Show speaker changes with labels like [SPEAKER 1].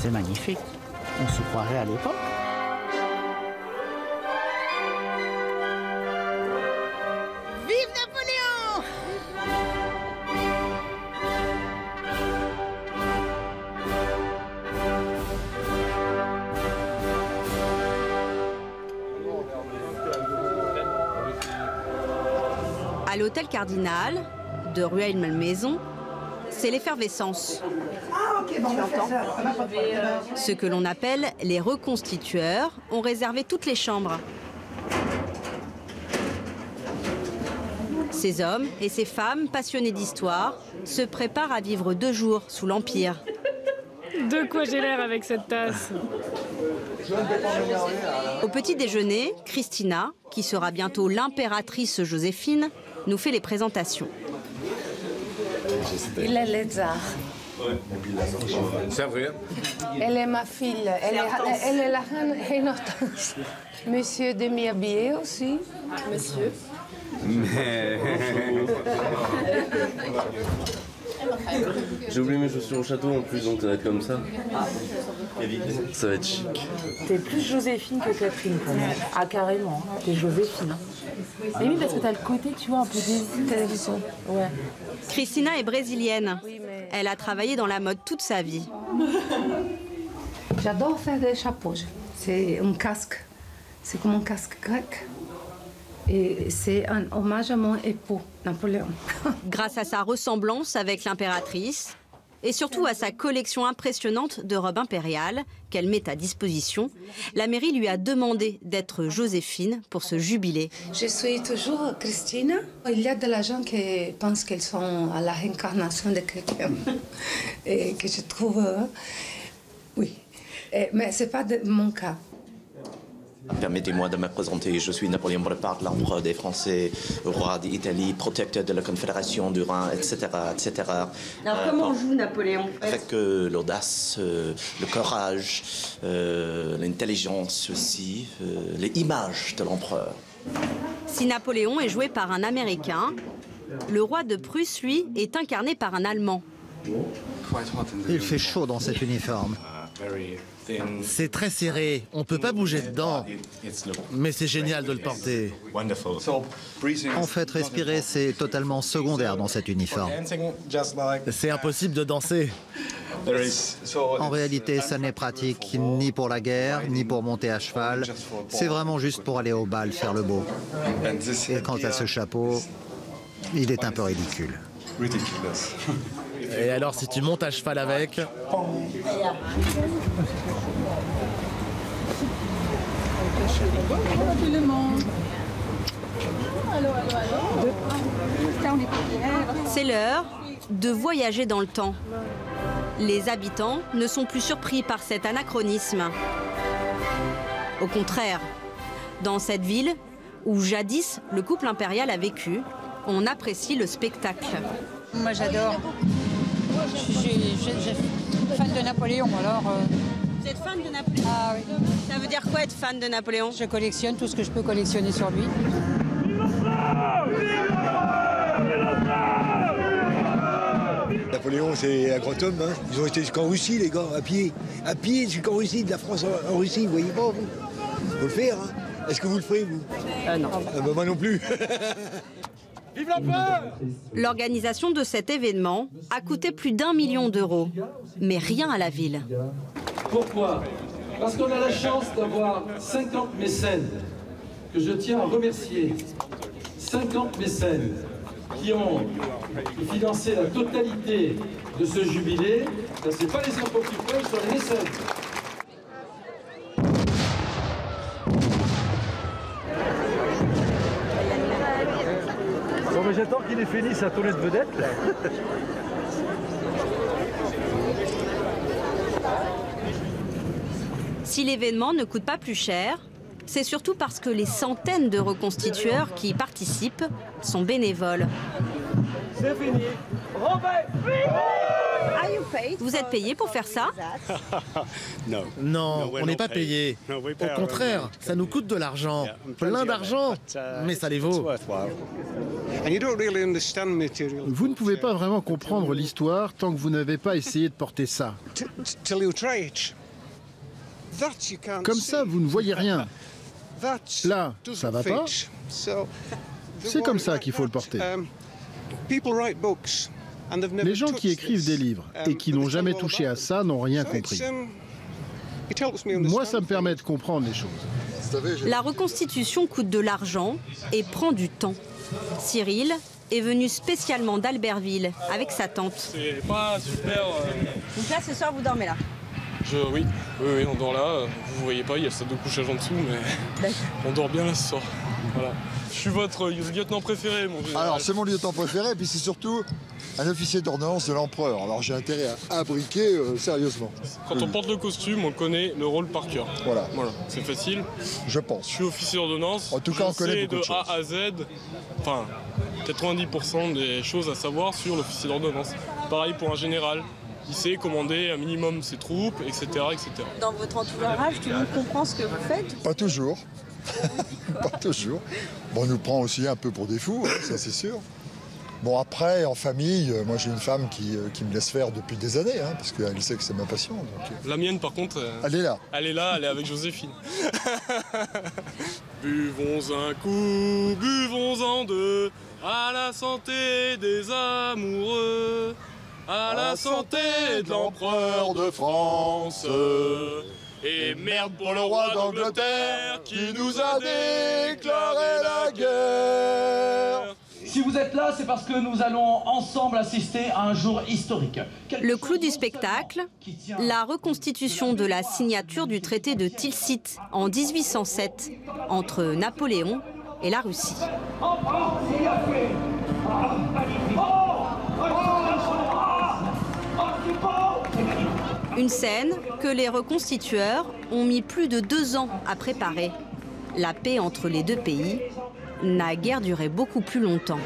[SPEAKER 1] C'est magnifique. On se croirait à l'époque.
[SPEAKER 2] Vive Napoléon!
[SPEAKER 3] À l'hôtel Cardinal de Rueil-Malmaison, c'est l'effervescence. Ce que l'on appelle les reconstitueurs ont réservé toutes les chambres. Ces hommes et ces femmes passionnés d'histoire se préparent à vivre 2 jours sous l'Empire.
[SPEAKER 4] De quoi j'ai l'air avec cette tasse?
[SPEAKER 3] Au petit déjeuner, Christina, qui sera bientôt l'impératrice Joséphine, nous fait les présentations.
[SPEAKER 5] Il est le tsar.
[SPEAKER 6] C'est vrai.
[SPEAKER 5] Elle est ma fille. Elle est la reine Hénotance. Monsieur demi-habillé aussi. Monsieur.
[SPEAKER 7] J'ai oublié mes chaussures au château en plus, donc ça va être comme ça. Ça va être chic.
[SPEAKER 8] T'es plus Joséphine que Catherine quand même. Ah carrément, t'es Joséphine. Mais oui, parce que t'as le côté, tu vois, un peu des télévisions. Ouais.
[SPEAKER 3] Christina est brésilienne. Elle a travaillé dans la mode toute sa vie.
[SPEAKER 5] J'adore faire des chapeaux. C'est un casque. C'est comme un casque grec. Et c'est un hommage à mon époux, Napoléon.
[SPEAKER 3] Grâce à sa ressemblance avec l'impératrice et surtout à sa collection impressionnante de robes impériales qu'elle met à disposition, la mairie lui a demandé d'être Joséphine pour ce jubilé.
[SPEAKER 5] Je suis toujours Christine. Il y a de la gens qui pensent qu'elles sont à la réincarnation de quelqu'un. Et que je trouve... oui. Mais ce n'est pas mon cas.
[SPEAKER 9] Permettez-moi de me présenter, je suis Napoléon Bonaparte, l'empereur des Français, roi d'Italie, protecteur de la Confédération du Rhin, etc. etc.
[SPEAKER 3] Alors comment on joue Napoléon?
[SPEAKER 9] Avec l'audace, le courage, l'intelligence aussi, les images de l'empereur.
[SPEAKER 3] Si Napoléon est joué par un Américain, le roi de Prusse, lui, est incarné par un Allemand.
[SPEAKER 10] Il fait chaud dans cet uniforme. C'est très serré, on ne peut pas bouger dedans. Mais c'est génial de le porter. En fait, respirer, c'est totalement secondaire dans cet uniforme.
[SPEAKER 6] C'est impossible de danser.
[SPEAKER 10] En réalité, ça n'est pratique ni pour la guerre, ni pour monter à cheval. C'est vraiment juste pour aller au bal faire le beau. Et quant à ce chapeau, il est un peu ridicule.
[SPEAKER 6] Et alors, si tu montes à cheval avec...
[SPEAKER 3] C'est l'heure de voyager dans le temps. Les habitants ne sont plus surpris par cet anachronisme. Au contraire, dans cette ville où jadis le couple impérial a vécu, on apprécie le spectacle.
[SPEAKER 11] Moi j'adore. Je suis fan de Napoléon, alors...
[SPEAKER 3] Vous êtes fan de Napoléon?
[SPEAKER 11] Ah oui.
[SPEAKER 3] Ça veut dire quoi être fan de Napoléon?
[SPEAKER 11] Je collectionne tout ce que je peux collectionner sur lui.
[SPEAKER 12] Napoléon, c'est un grand homme. Hein. Ils ont été jusqu'en Russie, les gars, à pied. À pied jusqu'en Russie, de la France en Russie, vous voyez pas, vous? Faut le faire, hein. Est-ce que vous le ferez, vous?
[SPEAKER 3] Non.
[SPEAKER 12] Moi non plus.
[SPEAKER 6] Vive l'empereur!
[SPEAKER 3] L'organisation de cet événement a coûté plus d'1 million d'euros, mais rien à la ville.
[SPEAKER 13] Pourquoi? Parce qu'on a la chance d'avoir 50 mécènes que je tiens à remercier. 50 mécènes qui ont financé la totalité de ce jubilé. Ce n'est pas les impôts qui payent, ce sont les mécènes.
[SPEAKER 14] Bon, mais j'attends qu'il ait fini sa tournée de vedette. Là.
[SPEAKER 3] Si l'événement ne coûte pas plus cher, c'est surtout parce que les centaines de reconstitueurs qui y participent sont bénévoles.
[SPEAKER 14] C'est fini. Robert!
[SPEAKER 3] Vous êtes payé pour faire ça?
[SPEAKER 6] Non, on n'est pas payé. Au contraire, ça nous coûte de l'argent. Plein d'argent. Mais ça les vaut.
[SPEAKER 15] Vous ne pouvez pas vraiment comprendre l'histoire tant que vous n'avez pas essayé de porter ça. Comme ça, vous ne voyez rien. Là, ça va pas. C'est comme ça qu'il faut le porter. Les gens qui écrivent des livres et qui n'ont jamais touché à ça n'ont rien compris. Moi, ça me permet de comprendre les choses.
[SPEAKER 3] La reconstitution coûte de l'argent et prend du temps. Cyril est venu spécialement d'Albertville avec sa tante.
[SPEAKER 16] C'est pas super.
[SPEAKER 3] Donc là, ce soir, vous dormez là?
[SPEAKER 16] Oui, on dort là. Vous voyez pas, il y a le sac de couchage en dessous, mais on dort bien là ce soir. Voilà. Je suis votre lieutenant préféré, mon général.
[SPEAKER 17] Alors, c'est mon lieutenant préféré, et puis c'est surtout un officier d'ordonnance de l'empereur. Alors, j'ai intérêt à abriquer sérieusement.
[SPEAKER 16] Quand on porte le costume, on connaît le rôle par cœur.
[SPEAKER 17] Voilà.
[SPEAKER 16] C'est facile.
[SPEAKER 17] Je pense.
[SPEAKER 16] Je suis officier d'ordonnance.
[SPEAKER 17] En tout cas, on connaît beaucoup de choses.
[SPEAKER 16] De A à Z, enfin, 90% des choses à savoir sur l'officier d'ordonnance. Pareil pour un général. Il sait commander un minimum ses troupes, etc., etc.
[SPEAKER 3] Dans votre entourage, tout le monde comprend ce que vous faites?
[SPEAKER 17] Pas toujours. Pas toujours. Bon, on nous prend aussi un peu pour des fous, hein, ça c'est sûr. Bon, après, en famille, moi j'ai une femme qui me laisse faire depuis des années, hein, parce qu'elle sait que c'est ma passion. Donc...
[SPEAKER 16] La mienne, par contre...
[SPEAKER 17] Elle est là.
[SPEAKER 16] Elle est là, elle est avec Joséphine. Buvons un coup, buvons-en deux, à la santé des amoureux, à la santé de l'empereur de France. Et merde pour le roi d'Angleterre qui nous a déclaré la guerre.
[SPEAKER 18] Si vous êtes là, c'est parce que nous allons ensemble assister à un jour historique.
[SPEAKER 3] Le clou du spectacle, la reconstitution de la signature du traité de Tilsit en 1807 entre Napoléon et la Russie. Une scène que les reconstitueurs ont mis plus de 2 ans à préparer. La paix entre les deux pays n'a guère duré beaucoup plus longtemps.